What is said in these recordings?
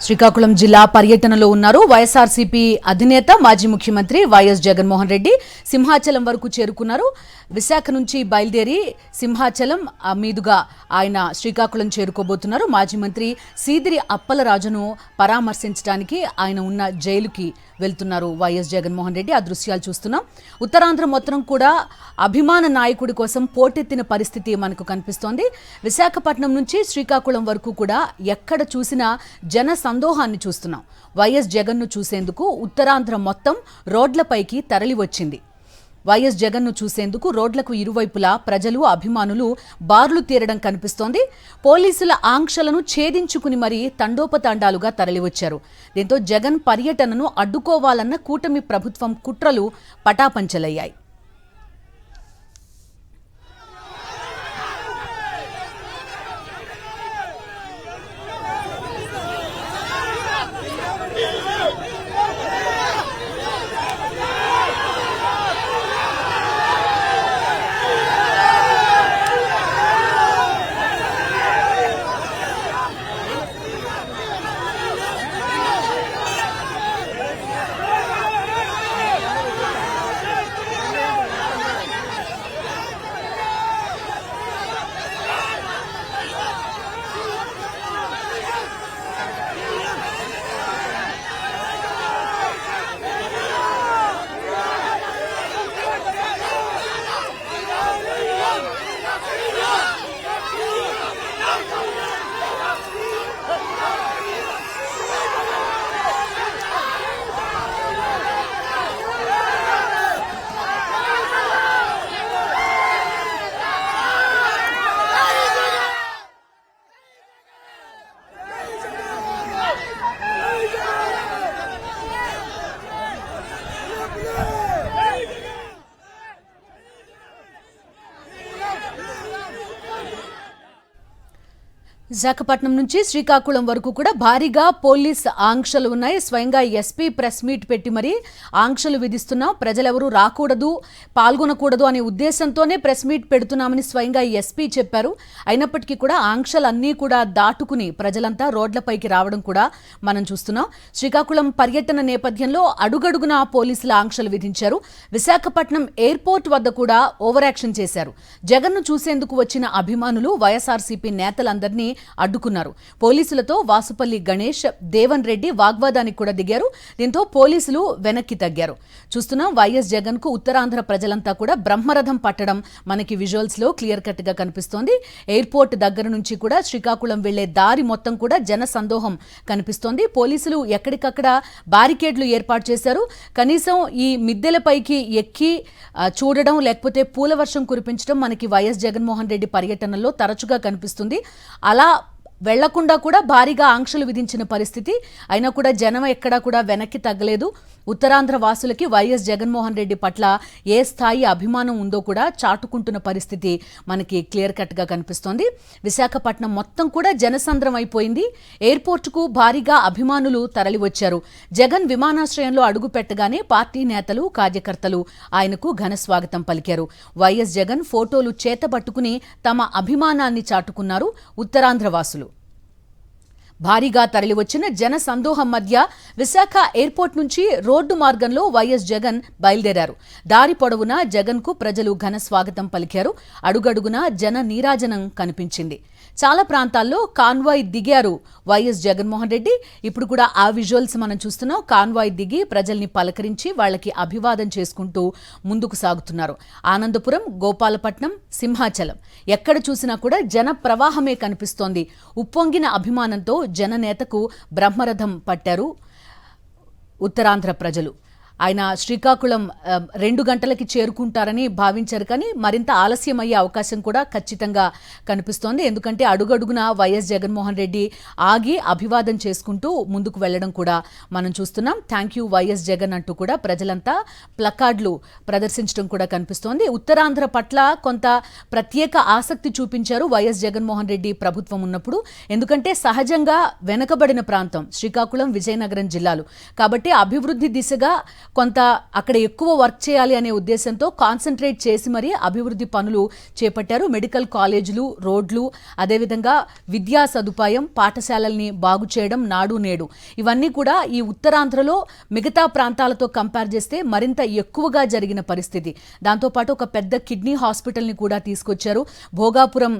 శ్రీకాకుళం జిల్లా పర్యటనలో ఉన్నారు వైఎస్ఆర్సీపీ అధినేత మాజీ ముఖ్యమంత్రి వైఎస్ జగన్మోహన్ రెడ్డి. సింహాచలం వరకు చేరుకున్నారు. విశాఖ నుంచి బయలుదేరి సింహాచలం మీదుగా ఆయన శ్రీకాకుళం చేరుకోబోతున్నారు. మాజీ మంత్రి సీదిరి అప్పలరాజును పరామర్శించడానికి ఆయన ఉన్న జైలుకి వెళ్తున్నారు వైఎస్ జగన్మోహన్ రెడ్డి. ఆ దృశ్యాలు చూస్తున్నాం. ఉత్తరాంధ్ర మొత్తం కూడా అభిమాన నాయకుడి కోసం పోటెత్తిన పరిస్థితి మనకు కనిపిస్తోంది. విశాఖపట్నం నుంచి శ్రీకాకుళం వరకు కూడా ఎక్కడ చూసినా జన సందోహాన్ని చూస్తున్నాం. వైఎస్ జగన్ను చూసేందుకు ఉత్తరాంధ్ర మొత్తం రోడ్లపైకి తరలి వచ్చింది. వైఎస్ జగన్ను చూసేందుకు రోడ్లకు ఇరువైపులా ప్రజలు, అభిమానులు బార్లు తీరడం కనిపిస్తోంది. పోలీసుల ఆంక్షలను ఛేదించుకుని మరీ తండోపతండాలుగా తరలివచ్చారు. దీంతో జగన్ పర్యటనను అడ్డుకోవాలన్న కూటమి ప్రభుత్వం కుట్రలు పటాపంచలయ్యాయి. విశాఖపట్నం నుంచి శ్రీకాకుళం వరకు కూడా భారీగా పోలీస్ ఆంక్షలు ఉన్నాయి. స్వయంగా ఎస్పీ ప్రెస్ మీట్ పెట్టి మరీ ఆంక్షలు విధిస్తున్నాం, ప్రజలెవరూ రాకూడదు, పాల్గొనకూడదు అనే ఉద్దేశంతోనే ప్రెస్ మీట్ పెడుతున్నామని స్వయంగా ఎస్పీ చెప్పారు. అయినప్పటికీ కూడా ఆంక్షలన్నీ కూడా దాటుకుని ప్రజలంతా రోడ్లపైకి రావడం కూడా మనం చూస్తున్నాం. శ్రీకాకుళం పర్యటన నేపథ్యంలో అడుగడుగునా పోలీసుల ఆంక్షలు విధించారు. విశాఖపట్నం ఎయిర్పోర్ట్ వద్ద కూడా ఓవర్ యాక్షన్ చేశారు. జగన్ను చూసేందుకు వచ్చిన అభిమానులు, వైఎస్ఆర్సీపీ నేతలందరినీ అడ్డుకున్నారు. పోలీసులతో వాసుపల్లి గణేష్, దేవన్ రెడ్డి వాగ్వాదానికి కూడా దిగారు. దీంతో పోలీసులు వెనక్కి తగ్గారు. చూస్తున్నాం, వైఎస్ జగన్ కు ఉత్తరాంధ్ర ప్రజలంతా కూడా బ్రహ్మరథం పట్టడం మనకి విజువల్స్ లో క్లియర్ కట్ గా కనిపిస్తోంది. ఎయిర్పోర్ట్ దగ్గర నుంచి కూడా శ్రీకాకుళం వెళ్లే దారి మొత్తం కూడా జన సందోహం కనిపిస్తోంది. పోలీసులు ఎక్కడికక్కడ బారికేడ్లు ఏర్పాటు చేశారు. కనీసం ఈ మిద్దెలపైకి ఎక్కి చూడడం, లేకపోతే పూల వర్షం కురిపించడం మనకి వైఎస్ జగన్మోహన్ రెడ్డి పర్యటనలో తరచుగా కనిపిస్తుంది. అలా వెళ్లకుండా కూడా భారీగా ఆంక్షలు విధించిన పరిస్థితి. అయినా కూడా జనం ఎక్కడా కూడా వెనక్కి తగ్గలేదు. ఉత్తరాంధ్ర వాసులకి వైఎస్ జగన్మోహన్ రెడ్డి పట్ల ఏ స్థాయి అభిమానం ఉందో కూడా చాటుకుంటున్న పరిస్థితి మనకి క్లియర్ కట్ గా కనిపిస్తోంది. విశాఖపట్నం మొత్తం కూడా జనసంద్రం అయిపోయింది. ఎయిర్పోర్టుకు భారీగా అభిమానులు తరలివచ్చారు. జగన్ విమానాశ్రయంలో అడుగు పెట్టగానే పార్టీ నేతలు, కార్యకర్తలు ఆయనకు ఘన స్వాగతం పలికారు. వైఎస్ జగన్ ఫోటోలు చేతబట్టుకుని తమ అభిమానాన్ని చాటుకున్నారు ఉత్తరాంధ్ర వాసులు. భారీగా తరలివచ్చిన జన సందోహం మధ్య విశాఖ ఎయిర్పోర్ట్ నుంచి రోడ్డు మార్గంలో వైఎస్ జగన్ బయలుదేరారు. దారి పొడవునా జగన్ కు ప్రజలు ఘన స్వాగతం పలికారు. అడుగడుగునా జన నీరాజనం కనిపించింది. చాలా ప్రాంతాల్లో కాన్వాయ్ దిగారు వైఎస్ జగన్మోహన్ రెడ్డి. ఇప్పుడు కూడా ఆ విజువల్స్ మనం చూస్తున్నాం. కాన్వాయ్ దిగి ప్రజల్ని పలకరించి వాళ్ళకి అభివాదం చేసుకుంటూ ముందుకు సాగుతున్నారు. ఆనందపురం, గోపాలపట్నం, సింహాచలం ఎక్కడ చూసినా కూడా జన ప్రవాహమే కనిపిస్తోంది. ఉప్పొంగిన అభిమానంతో జననేతకు బ్రహ్మరథం పట్టారు ఉత్తరాంధ్ర ప్రజలు. ఆయన శ్రీకాకుళం 2 గంటలకి చేరుకుంటారని భావించారు, కానీ మరింత ఆలస్యం అయ్యే అవకాశం కూడా ఖచ్చితంగా కనిపిస్తోంది. ఎందుకంటే అడుగడుగున వైఎస్ జగన్మోహన్ రెడ్డి ఆగి అభివాదం చేసుకుంటూ ముందుకు వెళ్లడం కూడా మనం చూస్తున్నాం. థ్యాంక్ యూ వైఎస్ జగన్ అంటూ కూడా ప్రజలంతా ప్లకార్డులు ప్రదర్శించడం కూడా కనిపిస్తోంది. ఉత్తరాంధ్ర పట్ల కొంత ప్రత్యేక ఆసక్తి చూపించారు వైఎస్ జగన్మోహన్ రెడ్డి ప్రభుత్వం ఉన్నప్పుడు. ఎందుకంటే సహజంగా వెనకబడిన ప్రాంతం శ్రీకాకుళం, విజయనగరం జిల్లాలు కాబట్టి అభివృద్ధి దిశగా కొంత అక్కడ ఎక్కువ వర్క్ చేయాలి అనే ఉద్దేశంతో కాన్సన్ట్రేట్ చేసి మరీ అభివృద్ధి పనులు చేపట్టారు. మెడికల్ కాలేజీలు, రోడ్లు, అదేవిధంగా విద్యా సదుపాయం, పాఠశాలల్ని బాగు చేయడం, నాడు నేడు ఇవన్నీ కూడా ఈ ఉత్తరాంధ్రలో మిగతా ప్రాంతాలతో కంపేర్ చేస్తే మరింత ఎక్కువగా జరిగిన పరిస్థితి. దాంతోపాటు ఒక పెద్ద కిడ్నీ హాస్పిటల్ని కూడా తీసుకొచ్చారు. భోగాపురం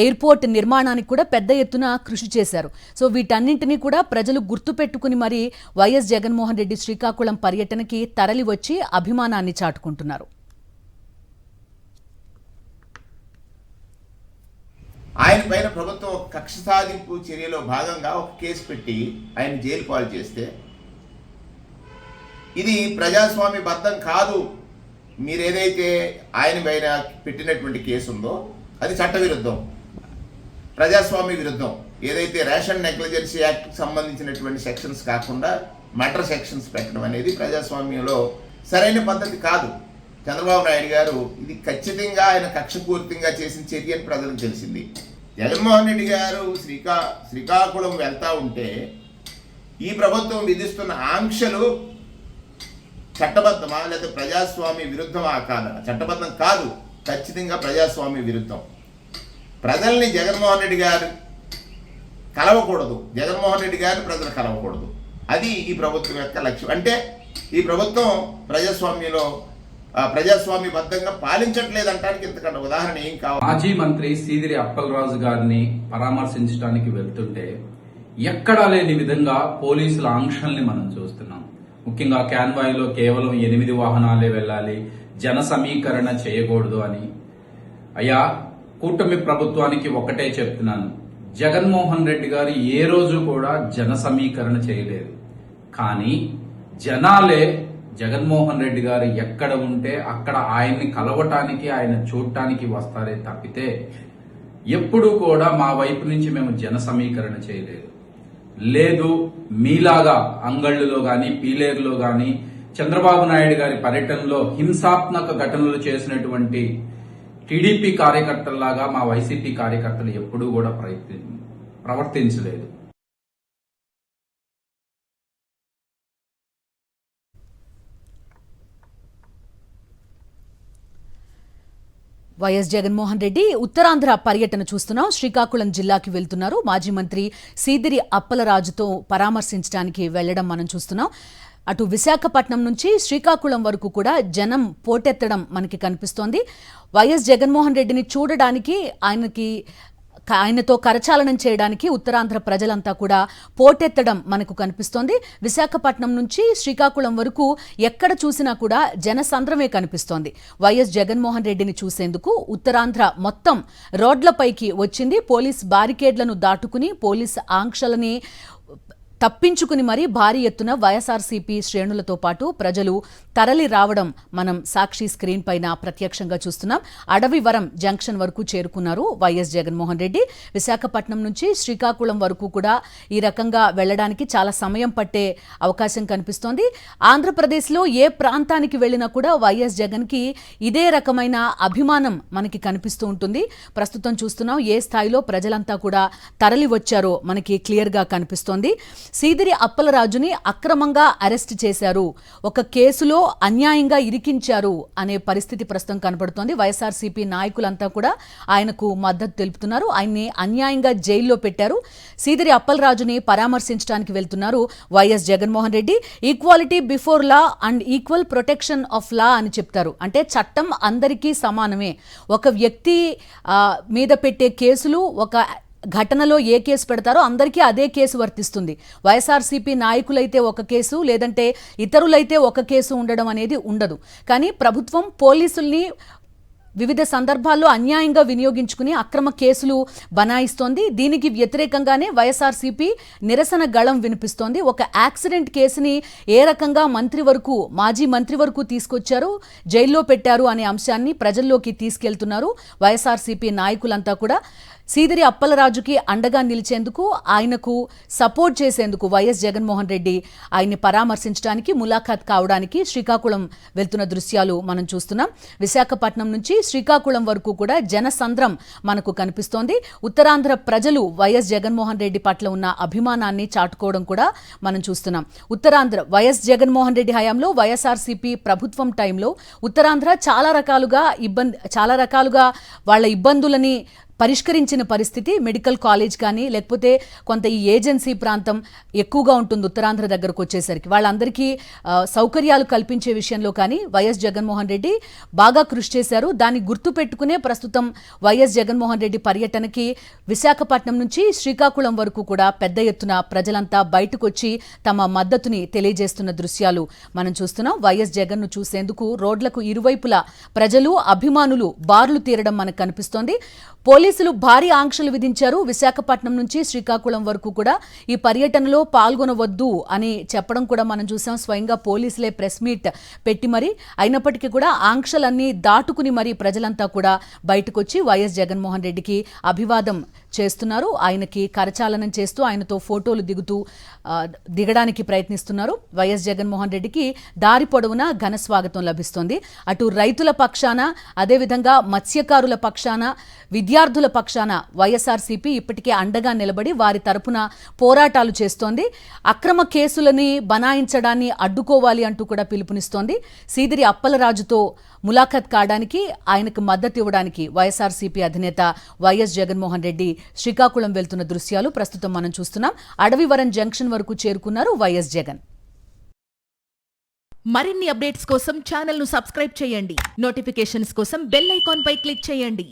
ఎయిర్పోర్ట్ నిర్మాణానికి కూడా పెద్ద ఎత్తున కృషి చేశారు. సో వీటన్నింటినీ కూడా ప్రజలు గుర్తుపెట్టుకుని మరి వైఎస్ జగన్మోహన్ రెడ్డి శ్రీకాకుళం పర్యటనకి తరలి వచ్చి అభిమానాన్ని చాటుకుంటున్నారు. ఆయన పైన ప్రభుత్వం కక్ష సాధింపు చర్యలో భాగంగా ఒక కేసు పెట్టి ఆయన జైలు పాలు చేస్తే ఇది ప్రజాస్వామ్య బద్ధం కాదు. మీరేదైతే ఆయన పైన పెట్టినటువంటి కేసు ఉందో అది చట్టవిరుద్ధం, ప్రజాస్వామ్య విరుద్ధం. ఏదైతే రేషన్ నెగ్లిజెన్సీ యాక్ట్కి సంబంధించినటువంటి సెక్షన్స్ కాకుండా మర్డర్ సెక్షన్స్ పెట్టడం అనేది ప్రజాస్వామ్యంలో సరైన పద్ధతి కాదు. చంద్రబాబు నాయుడు గారు ఇది ఖచ్చితంగా ఆయన కక్షపూర్తిగా చేసిన చర్య అని ప్రజలకు తెలిసింది. జగన్మోహన్ రెడ్డి గారు శ్రీకాకుళం వెళ్తా ఉంటే ఈ ప్రభుత్వం విధిస్తున్న ఆంక్షలు చట్టబద్ధమా లేదా ప్రజాస్వామ్య విరుద్ధమా కాదా? చట్టబద్ధం కాదు, ఖచ్చితంగా ప్రజాస్వామ్య విరుద్ధం. ప్రజల్ని జగన్మోహన్ రెడ్డి గారు కలవకూడదు, జగన్మోహన్ రెడ్డి గారిని ప్రజలు కలవకూడదు. అది ఈ ప్రభుత్వం యొక్క లక్ష్యం. అంటే ఈ ప్రభుత్వం ప్రజాస్వామ్యబద్ధంగా పాలించట్లేదంటానికి ఇంతకన్నా ఉదాహరణ ఏం కావాలి? మాజీ మంత్రి సీదిరి అప్పలరాజు గారిని పరామర్శించడానికి వెళ్తుంటే ఎక్కడా లేని విధంగా పోలీసుల ఆంక్షల్ని మనం చూస్తున్నాం. ముఖ్యంగా కాన్వాయ్లో కేవలం 8 వాహనాలే వెళ్ళాలి, జన సమీకరణ చేయకూడదు అని. అయ్యా, కూటమి ప్రభుత్వానికి ఒకటే చెప్తున్నాను, జగన్మోహన్ రెడ్డి గారు ఏ రోజు కూడా జన సమీకరణ చేయలేదు. కానీ జనాలే జగన్మోహన్ రెడ్డి గారు ఎక్కడ ఉంటే అక్కడ ఆయన్ని కలవటానికి, ఆయన చూడటానికి వస్తారే తప్పితే ఎప్పుడూ కూడా మా వైపు నుంచి మేము జన సమీకరణ చేయలేదు. లేదు, మీలాగా అంగళ్ళులో గాని పీలేరులో గాని చంద్రబాబు నాయుడు గారి పర్యటనలో హింసాత్మక ఘటనలు చేసినటువంటి టీడీపీ కార్యకర్తల్లాగా మా వైసీపీ కార్యకర్తలు ఎప్పుడూ కూడా ప్రవర్తించలేదు. వైఎస్ జగన్మోహన్ రెడ్డి ఉత్తరాంధ్ర పర్యటన చూస్తున్నాం. శ్రీకాకుళం జిల్లాకి వెళ్తున్నారు. మాజీ మంత్రి సీదిరి అప్పలరాజుతో పరామర్శించడానికి వెళ్లడం మనం చూస్తున్నాం. అటు విశాఖపట్నం నుంచి శ్రీకాకుళం వరకు కూడా జనం పోటెత్తడం మనకి కనిపిస్తోంది. వైఎస్ జగన్మోహన్ రెడ్డిని చూడడానికి, ఆయనతో కరచాలనం చేయడానికి ఉత్తరాంధ్ర ప్రజలంతా కూడా పోటెత్తడం మనకు కనిపిస్తోంది. విశాఖపట్నం నుంచి శ్రీకాకుళం వరకు ఎక్కడ చూసినా కూడా జనసంద్రమే కనిపిస్తోంది. వైఎస్ జగన్మోహన్ రెడ్డిని చూసేందుకు ఉత్తరాంధ్ర మొత్తం రోడ్లపైకి వచ్చింది. పోలీస్ బారికేడ్లను దాటుకుని, పోలీస్ ఆంక్షలని తప్పించుకుని మరీ భారీ ఎత్తున వైఎస్ఆర్సీపీ శ్రేణులతో పాటు ప్రజలు తరలి రావడం మనం సాక్షి స్క్రీన్ పైన ప్రత్యక్షంగా చూస్తున్నాం. అడవివరం జంక్షన్ వరకు చేరుకున్నారు వైఎస్ జగన్మోహన్ రెడ్డి. విశాఖపట్నం నుంచి శ్రీకాకుళం వరకు కూడా ఈ రకంగా వెళ్లడానికి చాలా సమయం పట్టే అవకాశం కనిపిస్తోంది. ఆంధ్రప్రదేశ్లో ఏ ప్రాంతానికి వెళ్లినా కూడా వైఎస్ జగన్కి ఇదే రకమైన అభిమానం మనకి కనిపిస్తూ ఉంటుంది. ప్రస్తుతం చూస్తున్నాం ఏ స్థాయిలో ప్రజలంతా కూడా తరలి వచ్చారో మనకి క్లియర్గా కనిపిస్తోంది. సీదిరి అప్పలరాజుని అక్రమంగా అరెస్ట్ చేశారు, ఒక కేసులో అన్యాయంగా ఇరికించారు అనే పరిస్థితి ప్రస్తుతం కనబడుతోంది. వైఎస్ఆర్సీపీ నాయకులంతా కూడా ఆయనకు మద్దతు తెలుపుతున్నారు. ఆయన్ని అన్యాయంగా జైల్లో పెట్టారు. సీదిరి అప్పలరాజుని పరామర్శించడానికి వెళ్తున్నారు YS Jaganmohan Reddy. Equality before law and equal protection of law అని చెప్తారు. అంటే చట్టం అందరికీ సమానమే. ఒక వ్యక్తి మీద పెట్టే కేసులు, ఒక ఘటనలో ఏ కేసు పెడతారో అందరికీ అదే కేసు వర్తిస్తుంది. వైఎస్ఆర్సీపీ నాయకులైతే ఒక కేసు, లేదంటే ఇతరులైతే ఒక కేసు ఉండడం అనేది ఉండదు. కానీ ప్రభుత్వం పోలీసుల్ని వివిధ సందర్భాల్లో అన్యాయంగా వినియోగించుకుని అక్రమ కేసులు బనాయిస్తోంది. దీనికి వ్యతిరేకంగానే వైఎస్ఆర్సీపీ నిరసన గళం వినిపిస్తోంది. ఒక యాక్సిడెంట్ కేసుని ఏ రకంగా మాజీ మంత్రి వరకు తీసుకొచ్చారు, జైల్లో పెట్టారు అనే అంశాన్ని ప్రజల్లోకి తీసుకెళ్తున్నారు వైఎస్ఆర్సీపీ నాయకులంతా కూడా. సీదిరి అప్పలరాజుకి అండగా నిలిచేందుకు, ఆయనకు సపోర్ట్ చేసేందుకు వైఎస్ జగన్మోహన్ రెడ్డి ఆయన్ని పరామర్శించడానికి, ములాఖాత్ కావడానికి శ్రీకాకుళం వెళ్తున్న దృశ్యాలు మనం చూస్తున్నాం. విశాఖపట్నం నుంచి శ్రీకాకుళం వరకు కూడా జనసంద్రం మనకు కనిపిస్తోంది. ఉత్తరాంధ్ర ప్రజలు వైఎస్ జగన్మోహన్ రెడ్డి పట్ల ఉన్న అభిమానాన్ని చాటుకోవడం కూడా మనం చూస్తున్నాం. ఉత్తరాంధ్ర వైఎస్ జగన్మోహన్ రెడ్డి హయాంలో వైఎస్ఆర్సీపీ ప్రభుత్వం టైంలో ఉత్తరాంధ్ర చాలా రకాలుగా వాళ్ళ ఇబ్బందులని పరిష్కరించిన పరిస్థితి. మెడికల్ కాలేజ్ కానీ లేకపోతే కొంత ఈ ఏజెన్సీ ప్రాంతం ఎక్కువగా ఉంటుంది ఉత్తరాంధ్ర దగ్గరకు వచ్చేసరికి. వాళ్ళందరికీ సౌకర్యాలు కల్పించే విషయంలో కానీ వైఎస్ జగన్మోహన్ రెడ్డి బాగా కృషి చేశారు. దాన్ని గుర్తుపెట్టుకునే ప్రస్తుతం వైఎస్ జగన్మోహన్ రెడ్డి పర్యటనకి విశాఖపట్నం నుంచి శ్రీకాకుళం వరకు కూడా పెద్ద ఎత్తున ప్రజలంతా బయటకు వచ్చి తమ మద్దతుని తెలియజేస్తున్న దృశ్యాలు మనం చూస్తున్నాం. వైఎస్ జగన్ను చూసేందుకు రోడ్లకు ఇరువైపులా ప్రజలు, అభిమానులు బారులు తీరడం మనకు కనిపిస్తోంది. పోలీసులు భారీ ఆంక్షలు విధించారు. విశాఖపట్నం నుంచి శ్రీకాకుళం వరకు కూడా ఈ పర్యటనలో పాల్గొనవద్దు అని చెప్పడం కూడా మనం చూసాం. స్వయంగా పోలీసులే ప్రెస్ మీట్ పెట్టి మరి, అయినప్పటికీ కూడా ఆంక్షలన్నీ దాటుకుని మరి ప్రజలంతా కూడా బయటకు వచ్చి వైఎస్ జగన్మోహన్ రెడ్డికి అభివాదం చేస్తున్నారు. ఆయనకి కరచాలనం చేస్తూ ఆయనతో ఫోటోలు దిగడానికి ప్రయత్నిస్తున్నారు. వైఎస్ జగన్మోహన్ రెడ్డికి దారి పొడవునా ఘన స్వాగతం లభిస్తోంది. అటు రైతుల పక్షాన, అదేవిధంగా మత్స్యకారుల పక్షాన, విద్యార్థుల పక్షాన వైఎస్ఆర్సీపీ ఇప్పటికే అండగా నిలబడి వారి తరపున పోరాటాలు చేస్తోంది. అక్రమ కేసులని బనాయించడాన్ని అడ్డుకోవాలి అంటూ కూడా పిలుపునిస్తోంది. సీదిరి అప్పలరాజుతో ములాఖత్ కావడానికి, ఆయనకు మద్దతు ఇవ్వడానికి వైఎస్ఆర్సీపీ అధినేత వైఎస్ జగన్మోహన్ రెడ్డి శ్రీకాకుళం వెళ్తున్న దృశ్యాలు ప్రస్తుతం మనం చూస్తున్నాం. అడవివరం జంక్షన్ వరకు చేరుకున్నారు వైఎస్ జగన్. మరిన్ని అప్డేట్స్ కోసం ఛానల్ ను సబ్స్క్రైబ్ చేయండి. నోటిఫికేషన్స్ కోసం బెల్ ఐకాన్ పై క్లిక్ చేయండి.